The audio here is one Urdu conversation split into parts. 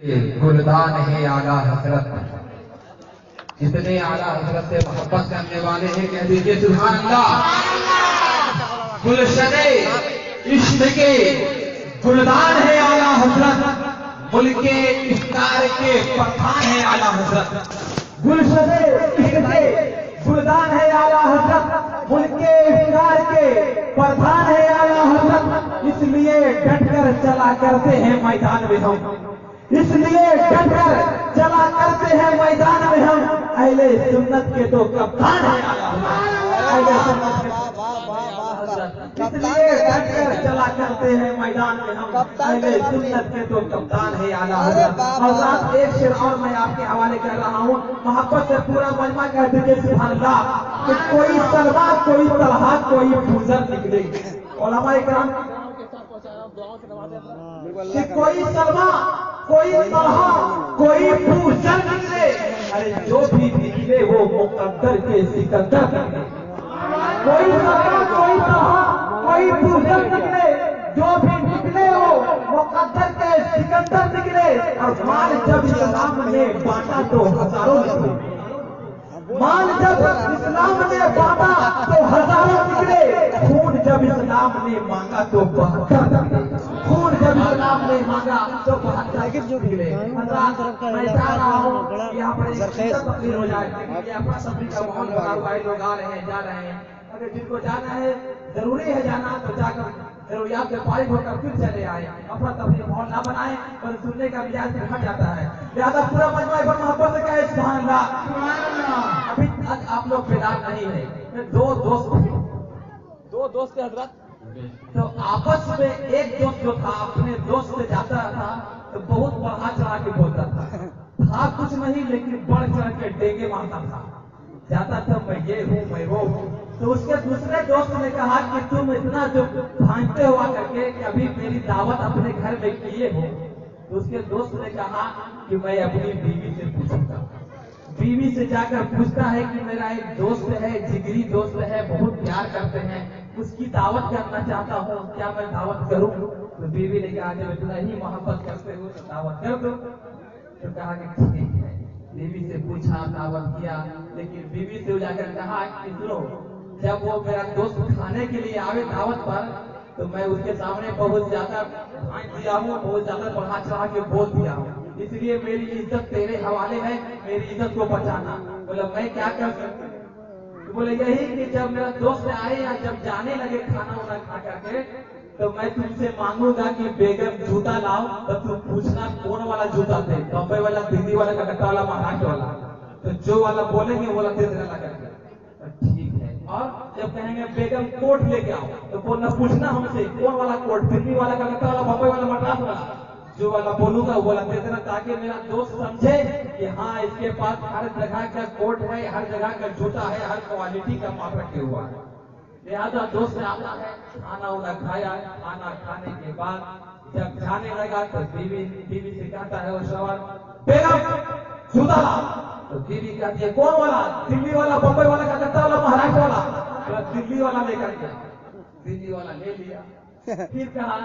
گلدان ہے اعلیٰ حضرت، جتنے اعلیٰ حضرت سے محبت کرنے والے ہیں کہہ دیجیے سبحان اللہ۔ گلشن عشق کے گلدان ہے اعلیٰ حضرت، ملک افطار کے پٹھان ہے اعلیٰ حضرت۔ گلشن عشق کے گلدان ہے اعلیٰ حضرت، ملک افطار کے پٹھان ہے اعلیٰ حضرت، اس لیے ڈٹ کر چلا کرتے ہیں میدان میں ہم، اس لیے ڈٹ کر چلا کرتے ہیں میدان میں ہم، اہل سنت کے تو کپتان ہیں اہل سنت کے، اس لیے ڈٹ کر چلا کرتے ہیں میدان میں ہم، اہل سنت کے تو کپتان ہے اعلیٰ حضرت۔ حضرات ایک شعر اور میں آپ کے حوالے کر رہا ہوں، محبت سے پورا مجمع کہہ دیجیے سبحان اللہ کہ کوئی سلما کوئی طلحہ کوئی بوزر نکلے، علماء کرام کہ کوئی سلما کوئی طلحہ کوئی بوزر نکلے، ارے جو بھی نکلے وہ مقدر کے سکندر نکلے۔ کوئی سلما کوئی طلحہ کوئی بوزر نکلے، جو بھی نکلے وہ مقدر کے سکندر نکلے۔ اور مال جب اسلام نے بانٹا تو ہزاروں نکلے، مال جب اسلام نے بانٹا تو ہزاروں نکلے، خون جب اسلام نے مانگا تو 72 نکلے، خون جب اسلام نے مانگا تو 72 نکلے۔ حضرات میں چاہ رہا ہوں یہاں پر ایک تقریر ہو جائے، یہ اپنا تفریح کا ماحول بنا ہوا ہے، لوگ آ رہے ہیں جا رہے ہیں، اگر جن کو جانا ہے ضروری ہے جانا تو جا کر ضروریات سے فارغ ہو کر پھر چلے آئے، اپنا تفریح ماحول نہ بنائیں، پر سننے کا مزاج پھر ہٹ جاتا ہے۔ لہٰذا پورا مجمع پر محبت سے کہے سبحان اللہ۔ ابھی تک آپ لوگ بیدار نہیں ہے، دو دوست حضرت تو آپس میں ایک دوست جو تھا اپنے دوست سے جاتا تھا تو بہت بڑھا چڑھا کے بولتا تھا کچھ نہیں لیکن بڑھ چڑھ کے ڈینگے مارتا تھا، جاتا تھا میں یہ ہوں میں وہ ہوں۔ تو اس کے دوسرے دوست نے کہا کہ تم اتنا جو بھانجتے ہوا کر کے کہ ابھی میری دعوت اپنے گھر میں کیے ہو، تو اس کے دوست نے کہا کہ میں اپنی بیوی سے پوچھوں گا۔ بیوی سے جا کر پوچھتا ہے کہ میرا ایک دوست ہے، جگری دوست ہے، بہت پیار کرتے ہیں، اس کی دعوت کرنا چاہتا ہوں، کیا میں دعوت کروں؟ تو بیوی نے کہا جب اتنا ہی محبت کرتے ہو تو دعوت کر دو۔ تو کہا کہ ٹھیک ہے، بیوی سے پوچھا دعوت کیا، لیکن بیوی سے جا کر کہا کہ سنو جب وہ میرا دوست کھانے کے لیے آوے دعوت پر تو میں اس کے سامنے بہت زیادہ بھانج دیا ہوں، بہت زیادہ بڑھا چڑھا کے بول دیا ہوں، اس لیے میری عزت تیرے حوالے ہے، میری عزت کو بچانا۔ بولا میں کیا کر سکتا ہوں؟ بولے یہی کہ جب میرا دوست آئے یا جب جانے لگے کھانا وانا کھا کر کے تو میں تم سے مانگوں گا کہ بیگم جوتا لاؤ تو تم پوچھنا کون والا جوتا دے، بمبئی والا، دلی والا، کلکتہ والا، مہاراشٹر والا، تو جو والا بولیں گے وہ والا دے دینا لگا کے۔ ٹھیک ہے، اور جب کہیں گے بیگم کوٹ لے کے آؤ تو بولنا پوچھنا ہم سے کون والا کوٹ، دلی والا، کلکتہ والا، بمبئی والا، مدراس والا، جو والا بولوں گا وہ والا دے دینا، تاکہ میرا دوست سمجھے کہ ہاں اس کے پاس ہر جگہ کا کوٹ ہے، ہر جگہ کا جوتا ہے، ہر کوالٹی کا ماپ رکھے ہوا ہے۔ لہٰذا دوست سے آتا ہے، کھانا وانا کھایا، کھانا کھانے کے بعد جب جانے لگا تو بیوی سے کہتا ہے وہ سوال بیگم جوتا لا، تو بیوی کہتی ہے کون والا، دلی والا، بمبئی والا، کلکتہ والا، مہاراشٹر والا؟ دلی والا لے کر گیا، دلی والا لے لیا، پھر کہا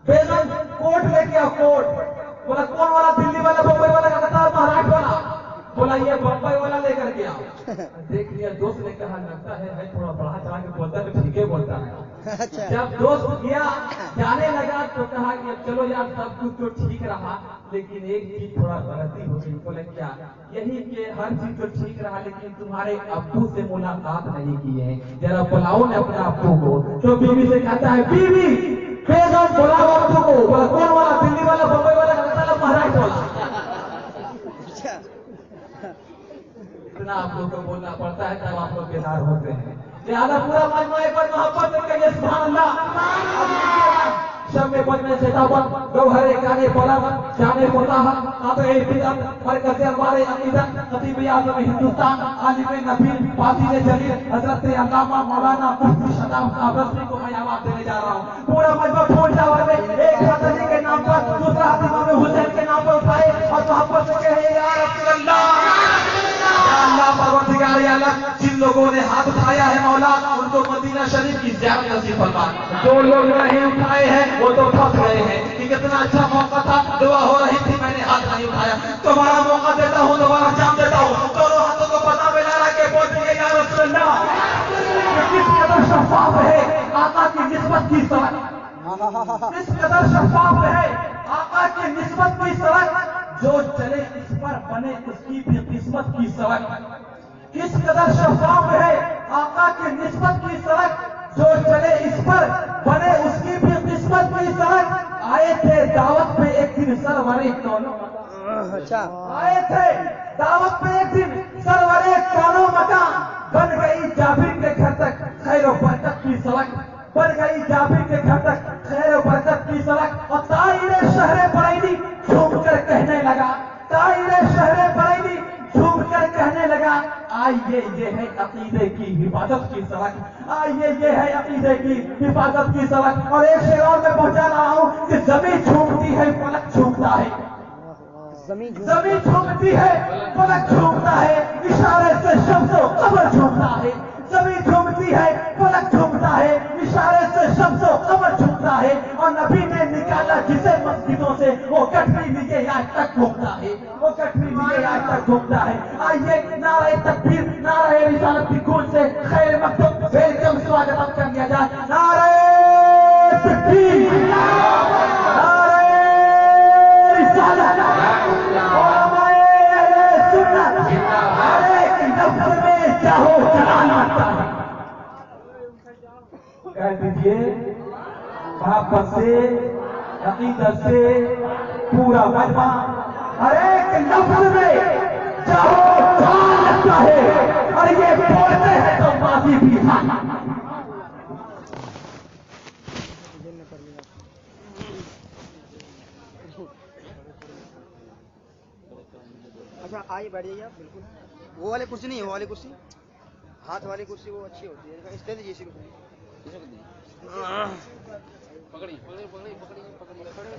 بیگم کوٹ لے کے آؤ، کوٹ۔ بولا کون والا، دلی والا، بمبئی والا، کلکتہ والا، مہاراشٹر والا؟ بولا یہ بمبئی والا لے کر کے آؤ۔ دیکھ لیا دوست نے کہا لگتا ہے تھوڑا بڑھا چڑھا کے بولتا ہے تو ٹھیک ہے بولتا ہے۔ جب دوست گیا جانے لگا تو کہا کہ اب چلو یار سب کچھ تو ٹھیک رہا لیکن ایک چیز تھوڑا غلطی ہو گئی۔ بولے کیا؟ یہی کہ ہر چیز تو ٹھیک رہا لیکن تمہارے ابو سے ملاقات نہیں کی ہے، ذرا بلاؤ نا اپنے ابو کو۔ تو بیوی سے کہتا ہے بیوی بیگم بلاؤ ابو کو۔ بولا کون والا، دلی والا، بمبئی والا، کلکتہ والا، مہاراشٹر والا؟ اتنا آپ لوگ کو بولنا پڑتا ہے تب آپ لوگ بیدار ہوتے ہیں۔ لہٰذا پورا مجمع پر محبت سے کہیے سبحان اللہ۔ شب میں بجنے سے دعوت گوہرے گانے بلند جانے فلاح قاطع بدعت مرکز انوار عقیدت خطیب اعظم ہندوستان عالم نبیل فاضل جلیل حضرت علامہ مولانا مفتی شاداب صاحب رضوی کو میں آواز دینے جا رہا ہوں۔ پورا مجمع پھول جاور میں ایک حضرت علی کے نام پر، دوسرا امام حسین کے نام پر اٹھائے اور محبت سے کہے یا رسول اللہ، یا اللہ پروردگار عالم، جن لوگوں نے ہاتھ اٹھایا ہے مولا ان کو مدینہ شریف کی زیارت نصیب فرما، جو لوگ نہیں اٹھائے ہیں وہ تو پھنس گئے ہیں۔ کہ کتنا اچھا موقع تھا، دعا ہو رہی تھی میں نے ہاتھ دوبارہ موقع دیتا ہوں، دوبارہ جام دیتا ہوں، دونوں ہاتھوں کو پتا میں لا کے بول دیے یا رسول اللہ، کس قدر شفاف ہے آقا کی نسبت کی سڑک، کس قدر شفاف ہے آقا کی نسبت کی سڑک، جو چلے اس پر بنے اس کی بھی قسمت کی سڑک، کس قدر شفاف ہے آقا کی نسبت کی سڑک، جو چلے اس پر بنے اس کی بھی قسمت کی سڑک۔ آئے تھے دعوت پہ ایک دن سرورے کونوں، آئے تھے دعوت پہ ایک دن سرورے کونوں مکان، بن گئی جابر کے گھر تک خیر و برکت کی سڑک، بن گئی جابر کے گھر تک خیر و برکت کی سڑک، اور طاہر شہر بریلی جھوم کر کہنے لگا، طاہر شہر بریلی جھوم کر کہنے لگا، آئیے یہ ہے عقیدے کی حفاظت کی سڑک، آئیے یہ ہے عقیدے کی حفاظت کی سڑک۔ اور ایک شعر اور میں پہنچا رہا ہوں کہ زمین جھومتی ہے فلک جھومتا ہے، زمین جھومتی ہے فلک جھومتا ہے، اشارے سے شمس و قمر جھومتا ہے، زمین جھومتی ہے فلک جھومتا ہے، اشارے سے شمس و قمر جھومتا ہے، اور نبی نے نکالا جسے مسجدوں سے وہ گٹھری لیے آج تک گھومتا ہے، وہ گٹھری لیے آج تک گھومتا ہے۔ آئیے نعرہ تکبیر، نعرہ رسالت کی گونج سے خیر مقدم ویلکم سواگتم کر لیا جائے۔ نعرہ تکبیر، نعرہ رسالت، علماء اہل سنت، ہر ایک لفظ میں چاہو جلال مانتا ہے۔ کہہ دیجئے محبت سے، عقیدت سے پورا مجمع، ہر ایک لفظ میں چاہو جان لگتا ہے، اور یہ بولتے ہیں تو ماضی بھی ہاں۔ اچھا آئیے بیٹھ جائیے آپ، بالکل وہ والی کرسی نہیں ہے، وہ والی کرسی ہاتھ والی کرسی وہ اچھی ہوتی ہے، اس دے دیجیے اسی کو پکڑی پکڑی پکڑی پکڑی پکڑی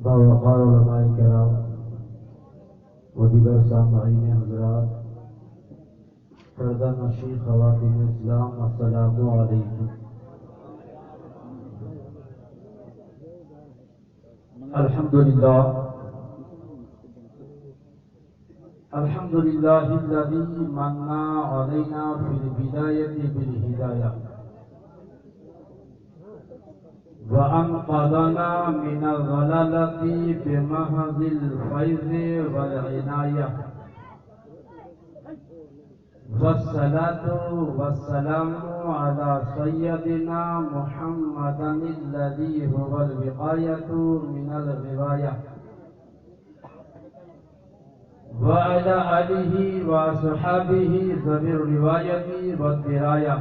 باوقار علماء کرام و دیگر سامعین حضرات، پردہ نشین خواتین اسلام، السلام علیکم۔ الحمدللہ الحمدللہ الذی من علینا فی البدایۃ بالہدایہ وَأَنْقَذَنَا مِنَ الضَّلَالَةِ بِمَحْضِ الْفَيْضِ وَالْعِنَایَةِ وَالصَّلَاةُ وَالسَّلَامُ عَلَى سَيِّدِنَا مُحَمَّدٍ الَّذِي هُوَ الْوِقَایَةُ مِنَ الْغِوَایَةِ وَعَلَى آلِهِ وَأَصْحَابِهِ ذَوِي الرِّوَایَةِ وَالدِّرَایَةِ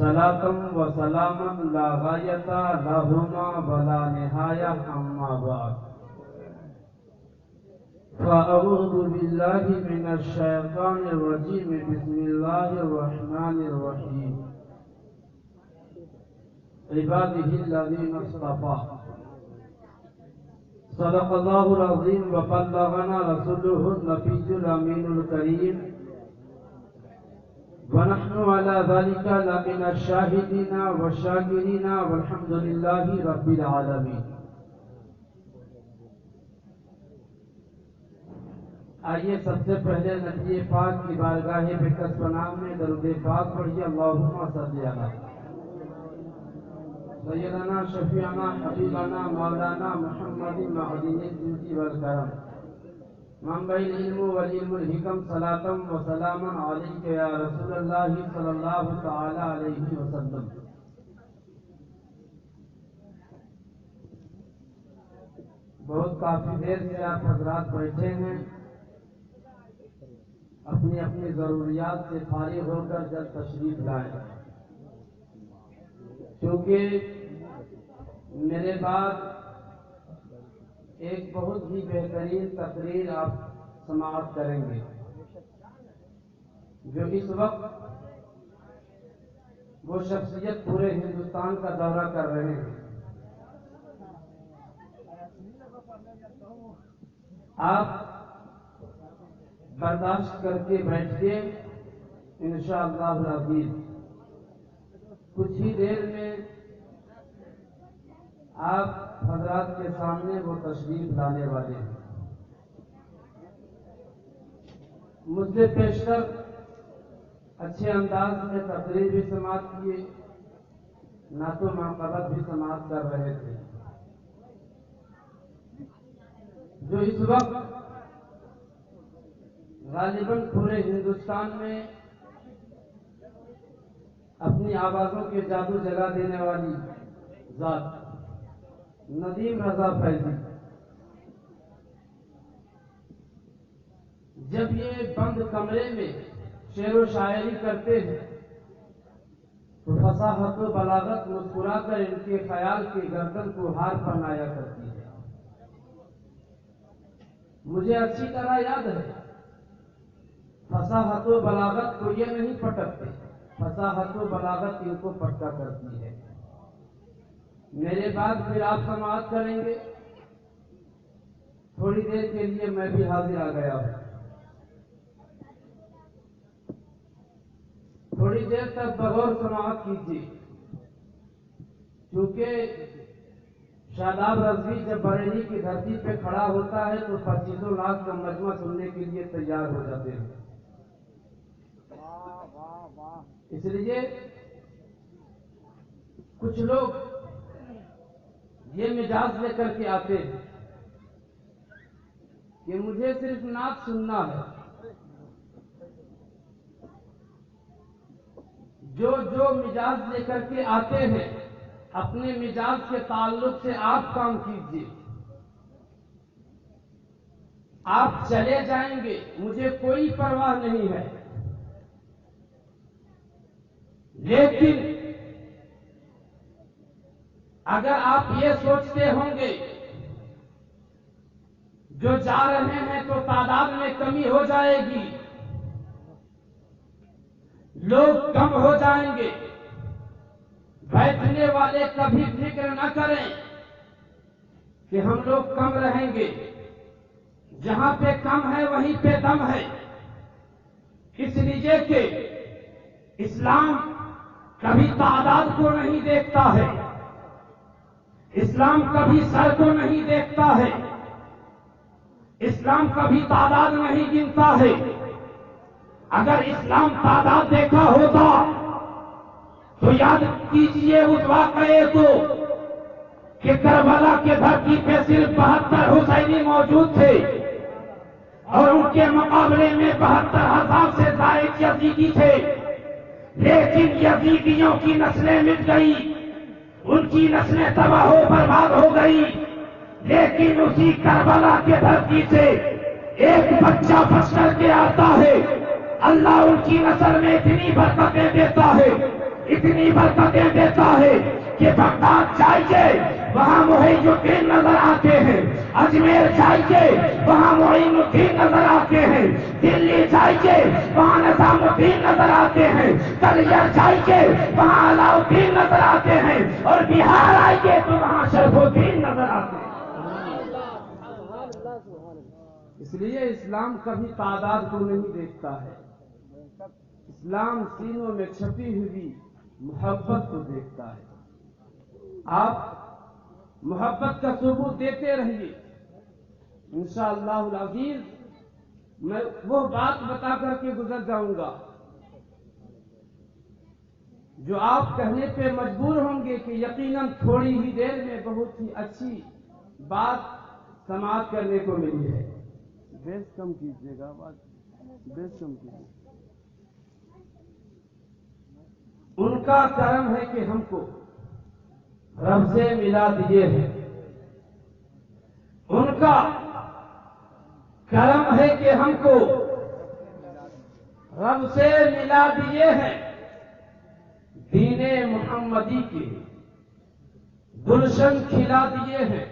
صلاۃ و سلام لا غایۃ لہما ولا نہایہ، اما بعد فاعوذ باللہ من الشیطان الرجیم، بسم اللہ الرحمن الرحیم۔ عبادہ الذین اصطفیٰ، صدق اللہ العظیم وبلغنا رسولہ النبی الامین الکریم، ونحن على ذلك لمن الشاهدين والشاكرين والحمد لله رب العالمين۔ آئیے سب سے پہلے نبی پاک کی بارگاہ بکس پناہ میں درود پاک پڑھیے، اللہم صلی علی سیدنا شفیعنا حبیبنا مولانا محمد معدن الجود والکرم، منبع العلم والعلم الحکم، صلاۃ و سلام علیک یا رسول اللہ صلی اللہ تعالی علیہ وسلم۔ بہت کافی دیر سے آپ حضرات بیٹھے ہیں، اپنی اپنی ضروریات سے فارغ ہو کر جلد تشریف لائیں، کیونکہ میرے بعد ایک بہت ہی بہترین تقریر آپ سماعت کریں گے، جو اس وقت وہ شخصیت پورے ہندوستان کا دورہ کر رہے ہیں۔ آپ برداشت کر کے بیٹھیے، انشاءاللہ العزیز کچھ ہی دیر میں آپ حضرات کے سامنے وہ تشریف لانے والے ہیں۔ مجھ سے پیشتر اچھے انداز میں تقریر بھی سماعت کیے، نعت و منقبت بھی سماعت کر رہے تھے، جو اس وقت غالباً پورے ہندوستان میں اپنی آوازوں کے جادو جگا دینے والی ذات ندیم رضا فیضی، جب یہ بند کمرے میں شعر و شاعری کرتے ہیں تو فصاحت و بلاغت مسکرا کر ان کے خیال کی گردن کو ہار پہنایا کرتی ہے۔ مجھے اچھی طرح یاد ہے، فصاحت و بلاغت کو یہ نہیں پٹکتے، فصاحت و بلاغت ان کو پٹکا کرتی ہے۔ میرے بعد پھر آپ سماعت کریں گے، تھوڑی دیر کے لیے میں بھی حاضر آ گیا ہوں، تھوڑی دیر تک بغور سماعت کیجیے، کیونکہ شاداب رضوی جب بریلی کی دھرتی پہ کھڑا ہوتا ہے تو 25 لاکھ کا مجمع سننے کے لیے تیار ہو جاتے ہیں۔ اس لیے کچھ لوگ یہ مزاج لے کر کے آتے ہیں کہ مجھے صرف نعت سننا ہے، جو مزاج لے کر کے آتے ہیں اپنے مزاج کے تعلق سے آپ کام کیجیے، آپ چلے جائیں گے، مجھے کوئی پرواہ نہیں ہے، لیکن اگر آپ یہ سوچتے ہوں گے جو جا رہے ہیں تو تعداد میں کمی ہو جائے گی، لوگ کم ہو جائیں گے، بیٹھنے والے کبھی فکر نہ کریں کہ ہم لوگ کم رہیں گے، جہاں پہ کم ہے وہیں پہ دم ہے، اس لیے کہ اسلام کبھی تعداد کو نہیں دیکھتا ہے، اسلام کبھی سر کو نہیں دیکھتا ہے، اسلام کبھی تعداد نہیں گنتا ہے۔ اگر اسلام تعداد دیکھا ہوتا تو یاد کیجئے اس واقعے کو کہ کربلا کے دھرتی پہ صرف 72 حسینی موجود تھے اور ان کے مقابلے میں 72,000 سے زائد یزیدی تھے، لیکن یزیدیوں کی نسلیں مٹ گئی، ان کی نسلیں تباہ و برباد ہو گئی، لیکن اسی کربلا کے دھرتی سے ایک بچہ بچ کر کے آتا ہے، اللہ ان کی نسل میں اتنی برکتیں دیتا ہے، اتنی برکتیں دیتا ہے کہ بغداد جائیے وہاں محی الدین نظر آتے ہیں، اجمیر جائیے وہاں معین الدین نظر آتے ہیں، دلی جائیے وہاں نظام الدین نظر آتے ہیں، کلیر جائیے وہاں علاء الدین نظر آتے ہیں، اور بہار آئیے تو وہاں شرف الدین نظر آتے ہیں۔ اس لیے اسلام کبھی تعداد کو نہیں دیکھتا ہے، اسلام سینوں میں چھپی ہوئی محبت کو دیکھتا ہے۔ آپ محبت کا ثبوت دیتے رہیے، انشاءاللہ العزیز میں وہ بات بتا کر کے گزر جاؤں گا جو آپ کہنے پہ مجبور ہوں گے کہ یقیناً تھوڑی ہی دیر میں بہت ہی اچھی بات سماعت کرنے کو ملی ہے۔ بیس کم کیجیے گا، بیس کم کیجیے۔ ان کا کرم ہے کہ ہم کو رب سے ملا دیے ہیں، ان کا کرم ہے کہ ہم کو رب سے ملا دیے ہیں، دین محمدی کے گلشن کھلا دیے ہیں۔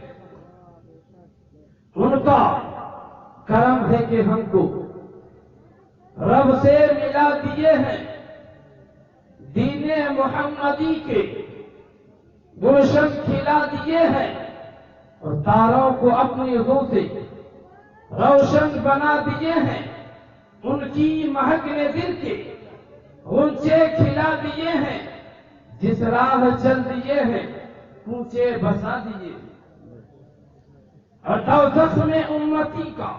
ان کا کرم ہے کہ ہم کو رب سے ملا دیے ہیں، دین محمدی کے گلشن کھلا دیے ہیں، اور تاروں کو اپنی روح سے روشن بنا دیے ہیں۔ ان کی مہک نے دل کے غنچے کھلا دیے ہیں، جس راہ چل دیے ہیں اونچے بسا دیے ہیں۔ اور دوزخ میں امتی کا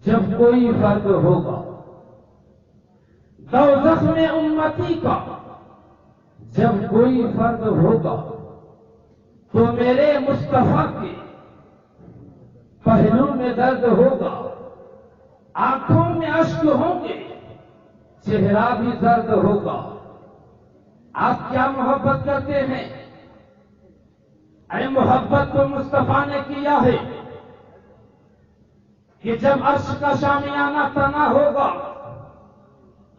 جب کوئی فرد ہوگا، دوزخ میں امتی کا جب کوئی فرد ہوگا، تو میرے مصطفیٰ کے پہلو میں درد ہوگا، آنکھوں میں اشک ہوں گے، چہرہ بھی زرد ہوگا۔ آپ کیا محبت کرتے ہیں؟ اے محبت تو مصطفیٰ نے کیا ہے کہ جب عرش کا شامیانہ تنا ہوگا،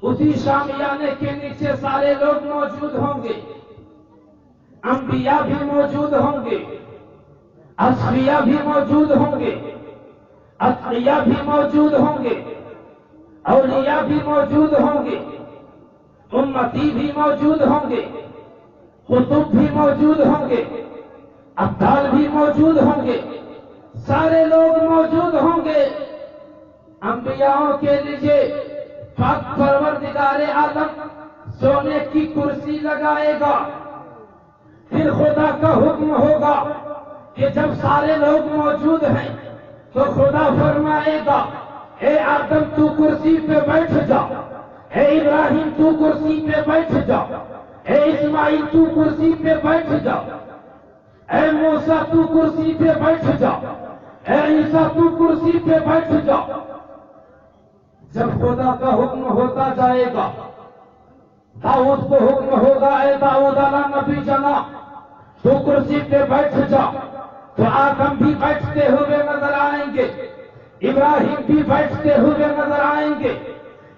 اسی شامیانے کے نیچے سارے لوگ موجود ہوں گے، انبیاء بھی موجود ہوں گے، اصفیاء بھی موجود ہوں گے، اتقیاء بھی موجود ہوں گے، اولیاء بھی موجود ہوں گے، امتی بھی موجود ہوں گے، قطب بھی موجود ہوں گے، ابدال بھی موجود ہوں گے، سارے لوگ موجود ہوں گے۔ انبیاءوں کے لیے پاک پروردگار عالم سونے کی کرسی لگائے گا، پھر خدا کا حکم ہوگا کہ جب سارے لوگ موجود ہیں تو خدا فرمائے گا، اے آدم تو کرسی پہ بیٹھ جا، اے ابراہیم تو کرسی پہ بیٹھ جا، اے اسماعیل تو کرسی پہ بیٹھ جا، اے موسیٰ تو کرسی پہ بیٹھ جا، اے عیسیٰ تو کرسی پہ بیٹھ جا۔ جب خدا کا حکم ہوتا جائے گا، داؤد کو حکم ہوگا، اے داؤد علیہ نبی جناب تو کرسی پہ بیٹھ جا، تو آدم بھی بیٹھتے ہوئے نظر آئیں گے، ابراہیم بھی بیٹھتے ہوئے نظر آئیں گے،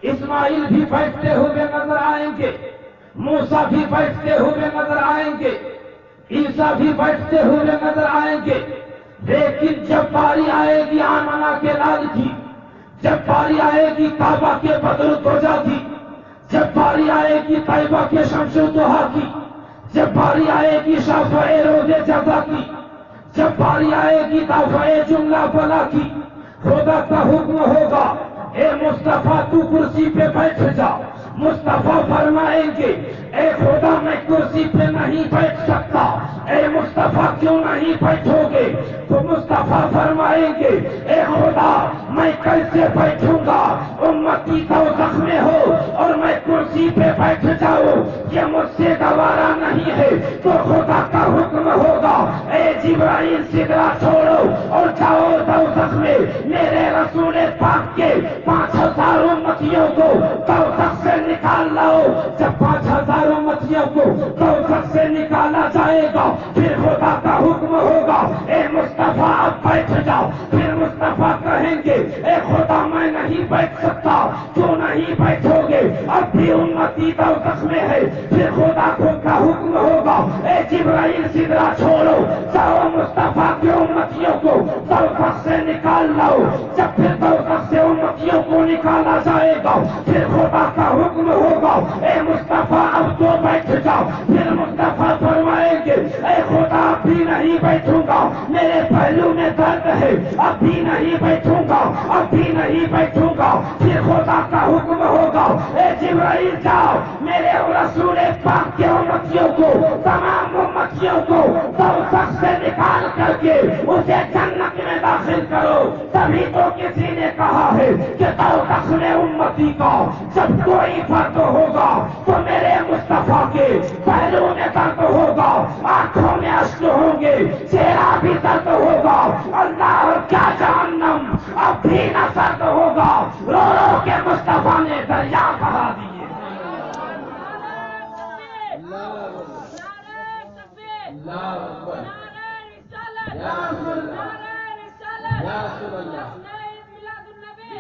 اسماعیل بھی بیٹھتے ہوئے نظر آئیں گے، موسیٰ بھی بیٹھتے ہوئے نظر آئیں گے، عیسیٰ بھی بیٹھتے ہوئے نظر آئیں گے۔ لیکن جب باری آئے گی آمنہ کے لال کی، جب باری آئے گی کعبہ کے بدر دوجا کی، جب باری آئے گی طیبہ کے شمس و ضحیٰ کی، جب باری آئے گی شافع روز جزا کی، جب باری آئے گی دافع جملہ بلا کی، خدا کا حکم ہوگا، اے مصطفیٰ تو کرسی پہ بیٹھ جا۔ مصطفیٰ فرمائیں گے، اے خدا میں کرسی پہ نہیں بیٹھ سکتا، اے مصطفیٰ کیوں نہیں بیٹھو گے؟ تو مصطفیٰ فرمائیں گے، اے خدا میں کیسے بیٹھوں گا؟ امتی دوزخ میں ہو اور میں کرسی پہ بیٹھ جاؤں، یہ مجھ سے گوارا نہیں ہے۔ تو خدا کا حکم ہوگا، اے جبرائیل سدرہ چھوڑو اور جاؤ دوزخ میں، میرے رسول پاک کے 5000 امتیوں کو دوزخ سے نکال لاؤ۔ جب 5000 امتیوں کو دوزخ سے نکالا جائے گا، پھر خدا کا حکم ہوگا، اے مصطفیٰ اب بیٹھ جاؤ۔ پھر مصطفیٰ کہیں گے، اے خدا میں نہیں بیٹھ سکتا۔ کیوں نہیں بیٹھو گے؟ اب بھی امتی دوزخ میں ہے۔ پھر خدا کا حکم ہوگا، اے جبرائیل سدرہ چھوڑو، جاؤ مصطفیٰ کے امتیوں کو دوزخ سے نکال لاؤ۔ جب پھر دوزخ سے امتیوں کو نکالا جائے گا، پھر خدا کا حکم ہوگا، اے مصطفیٰ اب تو بیٹھ جاؤ۔ پھر مصطفیٰ فرمائیں گے، اے خدا اب بھی نہیں بیٹھوں گا، میرے پہلو میں درد ہے، اب بھی نہیں بیٹھوں گا، اب بھی نہیں بیٹھوں گا۔ پھر خدا کا حکم ہوگا، اے جبرائیل جاؤ، میرے رسول پاک کے امتیوں کو، تمام امتیوں کو دوزخ سے نکال کر کے اسے جنت میں داخل کرو۔ تبھی تو کسی نے کہا ہے کہ دوزخ میں امتی کا جب کوئی فرد ہوگا تو میرے مصطفیٰ کے پہلو میں درد ہوگا، آنکھوں میں اشک ہوں گے، چہرہ بھی درد ہوگا۔ اللہ اور کیا جہنم اب بھی نہ سرد ہوگا۔ رو رو کے مصطفیٰ نے دریا بہا دیے۔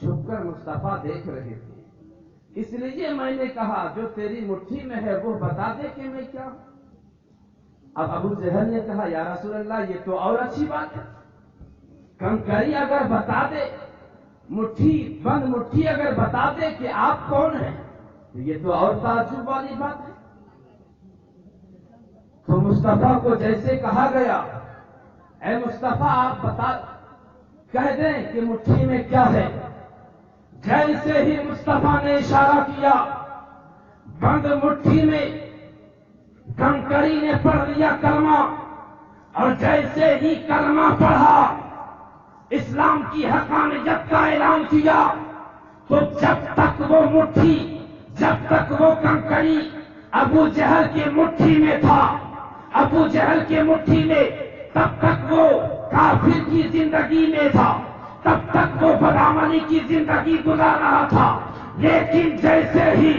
چھپ کر مصطفیٰ دیکھ رہے تھے، اس لیے میں نے کہا جو تیری مٹھی میں ہے وہ بتا دے کہ میں کیا ہوں۔ اب ابو جہل نے کہا یا رسول اللہ یہ تو اور اچھی بات ہے، کنکری اگر بتا دے، مٹھی بند مٹھی اگر بتا دے کہ آپ کون ہیں تو یہ تو اور تعجب والی بات ہے۔ تو مصطفیٰ کو جیسے کہا گیا اے مصطفیٰ آپ بتا کہہ دیں کہ مٹھی میں کیا ہے، جیسے ہی مصطفیٰ نے اشارہ کیا بند مٹھی میں کنکری نے پڑھ لیا کلمہ، اور جیسے ہی کلمہ پڑھا اسلام کی حقانیت کا اعلان کیا، تو جب تک وہ مٹھی، جب تک وہ کنکری ابو جہل کی مٹھی میں تھا، ابو جہل کی مٹھی میں، تب تک وہ کافر کی زندگی میں تھا، تب تک وہ بدعملی کی زندگی گزار رہا تھا۔ لیکن جیسے ہی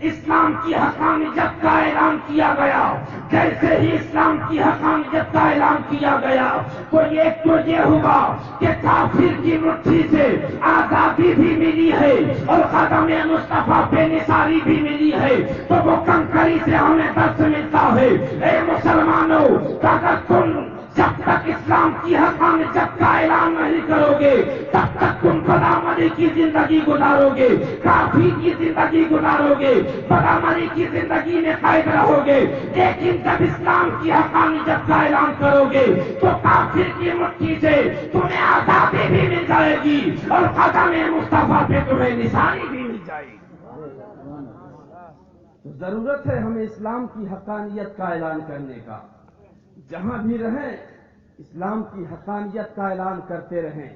اسلام کی حقانیت کا اعلان کیا گیا، جیسے ہی اسلام کی حقانیت کا اعلان کیا گیا، تو ایک تو یہ ہوا کہ کافر کی مٹھی سے آزادی بھی ملی ہے اور قدم مصطفیٰ بے نثاری بھی ملی ہے، تو وہ کنکری سے ہمیں درس ملتا ہے اے مسلمانوں، اگر تم جب تک اسلام کی حقانیت کا اعلان نہیں کرو گے تب تک تم بدعملی کی زندگی گزارو گے، کافر کی زندگی گزارو گے، بدعملی کی زندگی میں قید رہو گے، لیکن جب اسلام کی حقانیت کا اعلان کرو گے تو کافر کی مٹھی سے تمہیں آزادی بھی مل جائے گی اور قدم مصطفیٰ پہ تمہیں نشانی بھی مل جائے گی۔ تو ضرورت ہے ہمیں اسلام کی حقانیت کا اعلان کرنے کا، جہاں بھی رہیں اسلام کی حقانیت کا اعلان کرتے رہیں۔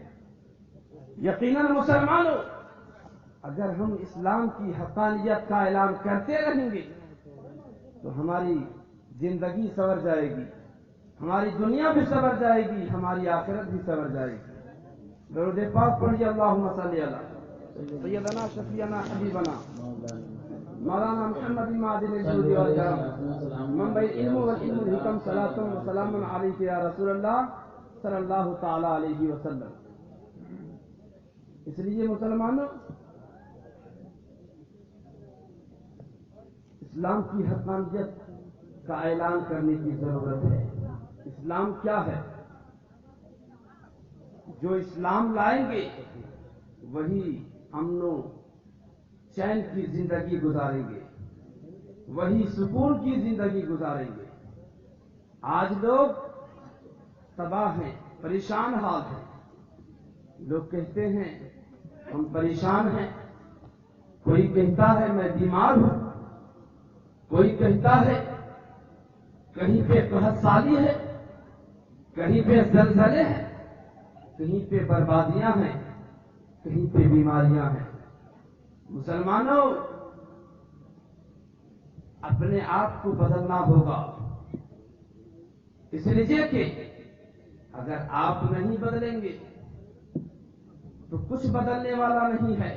یقیناً مسلمانوں، اگر ہم اسلام کی حقانیت کا اعلان کرتے رہیں گے تو ہماری زندگی سنور جائے گی، ہماری دنیا بھی سنور جائے گی، ہماری آخرت بھی سنور جائے گی۔ درود پاک پڑھیے، اللہم صلی علی سیدنا شفیعنا حبیبنا مولانا محمد معدن الجود والکرم منبع العلم والعلم الحکم صلاۃ و سلام علیک یا رسول اللہ صلی اللہ تعالی علیہ وسلم۔ اس لیے مسلمانوں، اسلام کی حقانیت کا اعلان کرنے کی ضرورت ہے۔ اسلام کیا ہے؟ جو اسلام لائیں گے وہی امن و چین کی زندگی گزاریں گے، وہی سکون کی زندگی گزاریں گے۔ آج لوگ تباہ ہیں، پریشان حال ہیں، لوگ کہتے ہیں ہم پریشان ہیں، کوئی کہتا ہے میں بیمار ہوں، کوئی کہتا ہے کہیں پہ قحط سالی ہے، کہیں پہ زلزلے ہیں، کہیں پہ بربادیاں ہیں، کہیں پہ بیماریاں ہیں۔ مسلمانوں، اپنے آپ کو بدلنا ہوگا، اس لیے کہ اگر آپ نہیں بدلیں گے تو کچھ بدلنے والا نہیں ہے۔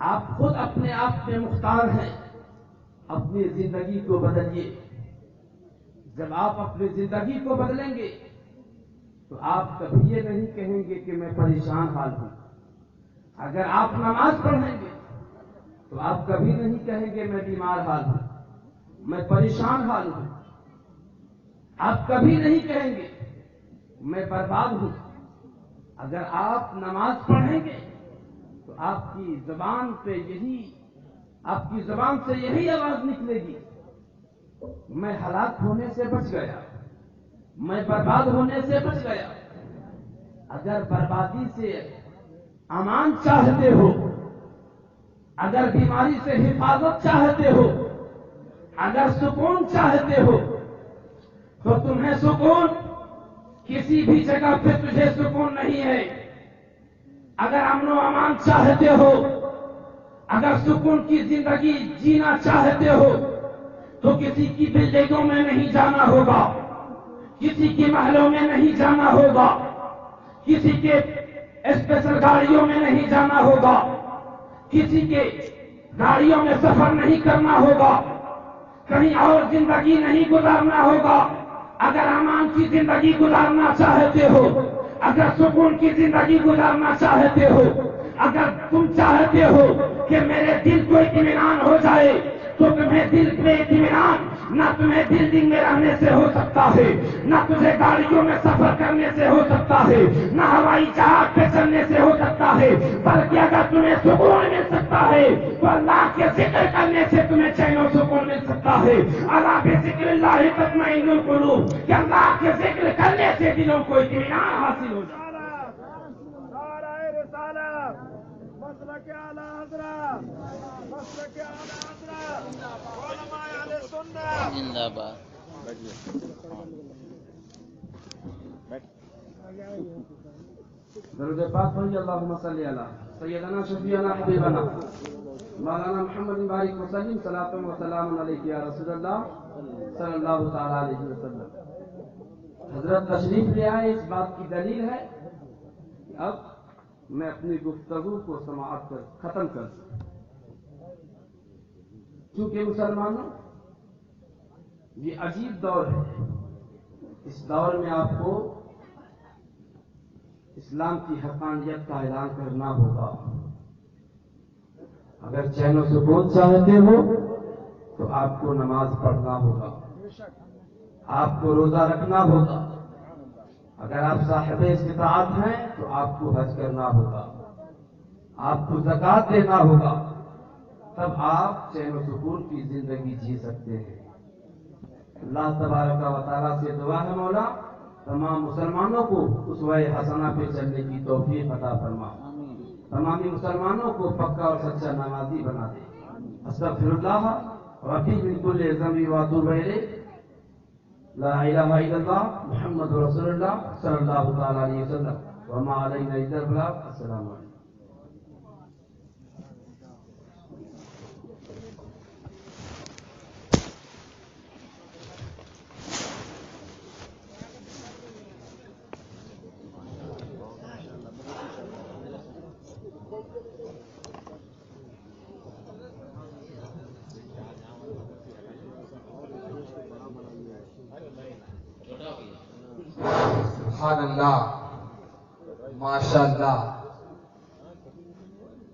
آپ خود اپنے آپ میں مختار ہیں، اپنی زندگی کو بدلیے۔ جب آپ اپنی زندگی کو بدلیں گے تو آپ کبھی یہ نہیں کہیں گے کہ میں پریشان حال ہوں۔ اگر آپ نماز پڑھیں گے تو آپ کبھی نہیں کہیں گے میں بیمار حال ہوں، میں پریشان حال ہوں۔ آپ کبھی نہیں کہیں گے میں برباد ہوں۔ اگر آپ نماز پڑھیں گے تو آپ کی زبان پہ آپ کی زبان سے یہی آواز نکلے گی، میں ہلاک ہونے سے بچ گیا، میں برباد ہونے سے بچ گیا۔ اگر بربادی سے امان چاہتے ہو، اگر بیماری سے حفاظت چاہتے ہو، اگر سکون چاہتے ہو تو تمہیں سکون کسی بھی جگہ پہ تجھے سکون نہیں ہے۔ اگر امن و امان چاہتے ہو، اگر سکون کی زندگی جینا چاہتے ہو تو کسی کی بلڈنگوں میں نہیں جانا ہوگا، کسی کی محلوں میں نہیں جانا ہوگا، کسی کے اسپیشل گاڑیوں میں نہیں جانا ہوگا، کسی کے گاڑیوں میں سفر نہیں کرنا ہوگا، کہیں اور زندگی نہیں گزارنا ہوگا۔ اگر امان کی زندگی گزارنا چاہتے ہو، اگر سکون کی زندگی گزارنا چاہتے ہو اگر تم چاہتے ہو کہ میرے دل کو اطمینان ہو جائے تو تمہیں دل میں اطمینان نہ تمہیں بلڈنگ میں رہنے سے ہو سکتا ہے، نہ تجھے گاڑیوں میں سفر کرنے سے ہو سکتا ہے، نہ ہوائی جہاز پہ چلنے سے ہو سکتا ہے، بلکہ اگر تمہیں سکون مل سکتا ہے تو اللہ کے ذکر کرنے سے تمہیں چین و سکون مل سکتا ہے۔ اللہ بذکر اللہ تطمئن القلوب، کہ اللہ کے ذکر کرنے سے دلوں کو اطمینان حاصل ہو جائے۔ زندہ باد۔ درود پاک پڑھیے، اللہم صلی علی سیدنا شفیعنا حبیبنا مولانا محمد بارک وسلم، صلاۃ و سلام علیک یا رسول اللہ صلی اللہ تعالی علیہ وسلم۔ حضرت تشریف لے آئے، اس بات کی دلیل ہے کہ اب میں اپنی گفتگو کو سماعت کر ختم کر دوں، چونکہ مسلمانوں یہ عجیب دور ہے، اس دور میں آپ کو اسلام کی حقانیت کا اعلان کرنا ہوگا۔ اگر چین و سکون چاہتے ہو تو آپ کو نماز پڑھنا ہوگا، آپ کو روزہ رکھنا ہوگا، اگر آپ صاحب استطاعت ہیں تو آپ کو حج کرنا ہوگا، آپ کو زکوٰۃ دینا ہوگا، تب آپ چین و سکون کی زندگی جی سکتے ہیں۔ اللہ تبارک و تعالیٰ سے دعا ہے مولا تمام مسلمانوں کو اسوہ حسنہ پہ چلنے کی توفیق عطا فرما، تمام مسلمانوں کو پکا اور سچا نمازی بنا دے۔ استغفر اللہ ربی من کل ذنب واتوب الیہ، لا الہ الا اللہ محمد رسول اللہ صلی اللہ تعالی علیہ وسلم، وما علینا الا البلاغ۔ السلام علیکم۔ سبحان اللہ، ماشاء اللہ،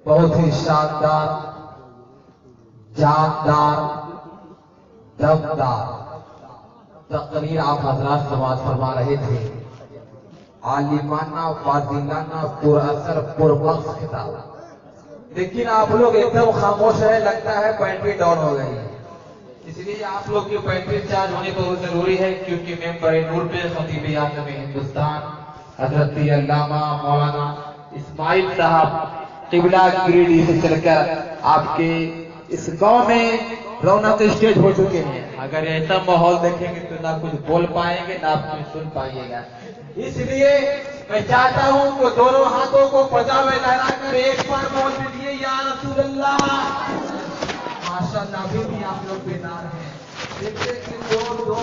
بہت ہی شاندار، جاندار، دمدار تقریر آپ حضرات سماعت فرما رہے تھے۔ عالمانہ، فاضلانہ، پر اثر، پر مغز خطاب، لیکن آپ لوگ ایک دم خاموش ہے، لگتا ہے بیٹری ڈاؤن ہو گئی ہے۔ اس لیے آپ لوگ کی بیٹری چارج ہونی بہت ضروری ہے، کیونکہ ممبر نور پہ خطیب اعظم ہندوستان حضرت علامہ مولانا اسماعیل صاحب قبلہ گریڈی سے چل کر آپ کے اس گاؤں میں رونق اسٹیج ہو چکے ہیں۔ اگر ایسا ماحول دیکھیں گے تو نہ کچھ بول پائیں گے، نہ آپ کچھ سن پائیے گا۔ اس لیے میں چاہتا ہوں کہ دونوں ہاتھوں کو پجامے لہرا کر ایک بار بول دیجیے یا رسول اللہ۔ ماشاءاللہ، ابھی بھی آپ لوگ بیدار ہیں، دیکھتے کہ دو